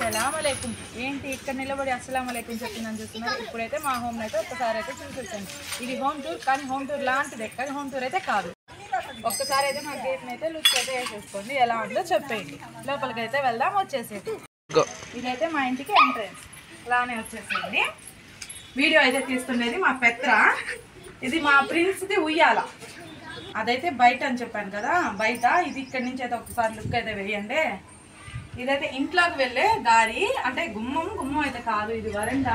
అస్సలాముఅలైకుం. ఏంటి ఇక్కడ నిలబడి అస్సలాముఅలైకుం చెప్తున్నాను చూస్తున్నారు. ఇప్పుడైతే మా హోమ్ అయితే ఒక్కసారి అయితే చూసేసాను. ఇది హోమ్ టూర్, కానీ హోమ్ టూర్ లాంటిదే, కానీ హోమ్ టూర్ అయితే కాదు. ఒక్కసారి అయితే మా గేట్ని అయితే లుక్ అయితే వేసేసుకోండి, ఎలా ఉందో చెప్పేయండి. లోపలికి అయితే వెళ్దాం, వచ్చేసేది. ఇదైతే మా ఇంటికి ఎంట్రన్స్ లానే వచ్చేసేయండి. వీడియో అయితే తీస్తుండేది మా పెత్ర. ఇది మా ప్రిన్స్ది ఉయ్యాల, అదైతే బయట అని చెప్పాను కదా, బయట. ఇది ఇక్కడ నుంచి అయితే ఒకసారి లుక్ అయితే వేయండి. ఇదైతే ఇంట్లోకి వెళ్ళే దారి, అంటే గుమ్మం అయితే కాదు, ఇది వరండా.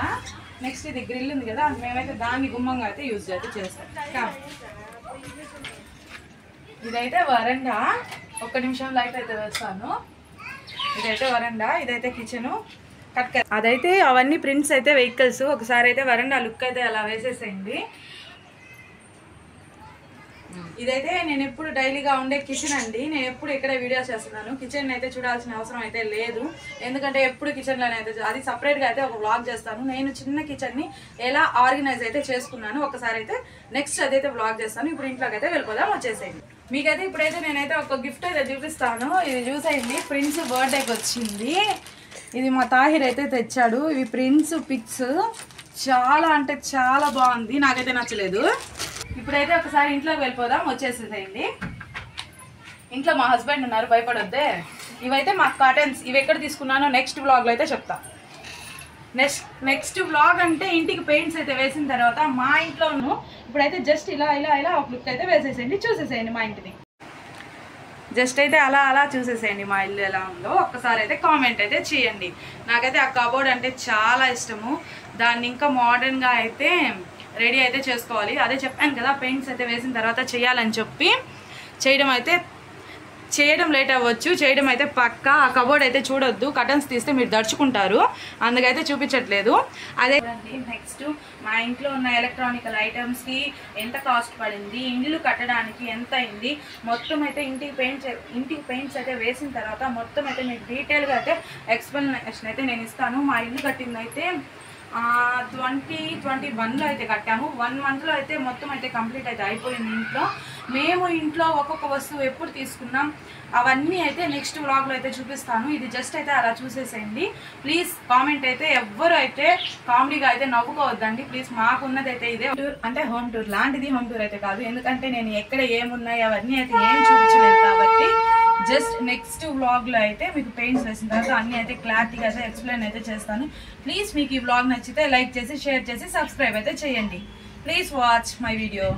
నెక్స్ట్ ఇది గ్రిల్ ఉంది కదా, మేమైతే దాన్ని గుమ్మంగా అయితే యూజ్ అయితే చేస్తాం. ఇదైతే వరండా. ఒక్క నిమిషం లైట్ అయితే వేస్తాను. ఇదైతే వరండా, ఇదైతే కిచెను. అదైతే అవన్నీ ప్రింట్స్ అయితే వెహికల్స్. ఒకసారి అయితే వరండా లుక్ అయితే అలా వేసేసేయండి. ఇదైతే నేను ఎప్పుడు డైలీగా ఉండే కిచెన్ అండి. నేను ఎప్పుడు ఇక్కడే వీడియో చేస్తున్నాను. కిచెన్ అయితే చూడాల్సిన అవసరం అయితే లేదు, ఎందుకంటే ఎప్పుడు కిచెన్లోనే అయితే అది సపరేట్గా అయితే ఒక వ్లాగ్ చేస్తాను. నేను చిన్న కిచెన్ని ఎలా ఆర్గనైజ్ అయితే చేసుకున్నాను, ఒకసారి అయితే నెక్స్ట్ అదైతే వ్లాగ్ చేస్తాను. ఇప్పుడు ఇంట్లోకి అయితే వెళ్ళిపోదాం, వచ్చేసేయండి. మీకైతే ఇప్పుడైతే నేనైతే ఒక గిఫ్ట్ అయితే చూపిస్తాను. ఇది చూసేయండి, ప్రిన్స్ బర్త్డేకి వచ్చింది. ఇది మా తాహిర్ అయితే తెచ్చాడు. ఇవి ప్రిన్స్ పిక్స్, చాలా అంటే చాలా బాగుంది, నాకైతే నచ్చలేదు. ఇప్పుడైతే ఒకసారి ఇంట్లోకి వెళ్ళిపోదాం, వచ్చేసేయండి. ఇంట్లో మా హస్బెండ్ ఉన్నారు, భయపడొద్దే. ఇవైతే మా కాటన్స్. ఇవి ఎక్కడ తీసుకున్నానో నెక్స్ట్ వ్లాగ్లో అయితే చెప్తా. నెక్స్ట్ వ్లాగ్ అంటే ఇంటికి పెయింట్స్ అయితే వేసిన తర్వాత మా ఇంట్లోనూ ఇప్పుడైతే జస్ట్ ఇలా ఇలా ఇలా ఒక లుక్ అయితే వేసేసేయండి, చూసేసేయండి మా ఇంటిని. జస్ట్ అయితే అలా అలా చూసేసేయండి మా ఇల్లు ఎలా ఉందో. ఒక్కసారి అయితే కామెంట్ అయితే చేయండి. నాకైతే ఆ కబోర్డ్ అంటే చాలా ఇష్టము. దాన్ని ఇంకా మోడర్న్గా అయితే రెడీ అయితే చేసుకోవాలి. అదే చెప్పాను కదా, పెయింట్స్ అయితే వేసిన తర్వాత చేయాలని చెప్పి. చేయడం లేట్ అవ్వచ్చు, చేయడం అయితే పక్కా. ఆ కబోర్డ్ అయితే చూడొద్దు, కర్టన్స్ తీస్తే మీరు దడుచుకుంటారు, అందుకైతే చూపించట్లేదు. అదే నెక్స్ట్ మా ఇంట్లో ఉన్న ఎలక్ట్రానికల్ ఐటమ్స్కి ఎంత కాస్ట్ పడింది, ఇల్లు కట్టడానికి ఎంత అయింది, మొత్తం అయితే ఇంటికి పెయింట్స్ అయితే వేసిన తర్వాత మొత్తం అయితే మీకు డీటెయిల్గా అయితే ఎక్స్ప్లెనేషన్ అయితే నేను ఇస్తాను. మా ఇల్లు కట్టింది అయితే 2021లో అయితే కట్టాము. 1 మంత్లో అయితే మొత్తం అయితే కంప్లీట్ అయితే అయిపోయింది. మేము ఇంట్లో ఒక్కొక్క వస్తువు ఎప్పుడు తీసుకున్నాం అవన్నీ అయితే నెక్స్ట్ వ్లాగ్లో అయితే చూపిస్తాను. ఇది జస్ట్ అయితే అలా చూసేసేయండి. ప్లీజ్ కామెంట్ అయితే ఎవ్వరు అయితే కామెడీగా అయితే నవ్వుకోవద్దండి ప్లీజ్. మాకున్నది అయితే ఇదే టూర్, అంటే హోమ్ టూర్ లాంటిది, హోమ్ టూర్ అయితే కాదు. ఎందుకంటే నేను ఎక్కడ ఏమున్నాయి అవన్నీ అయితే ఏం చూపించలేదు కాబట్టి జస్ట్ నెక్స్ట్ వ్లాగ్లో అయితే మీకు పెయింట్స్ వేసిన తర్వాత అన్నీ అయితే క్లారిటీగా అయితే ఎక్స్ప్లెయిన్ అయితే చేస్తాను. ప్లీజ్ మీకు ఈ వ్లాగ్ నచ్చితే లైక్ చేసి, షేర్ చేసి, సబ్స్క్రైబ్ అయితే చేయండి. Please watch my video.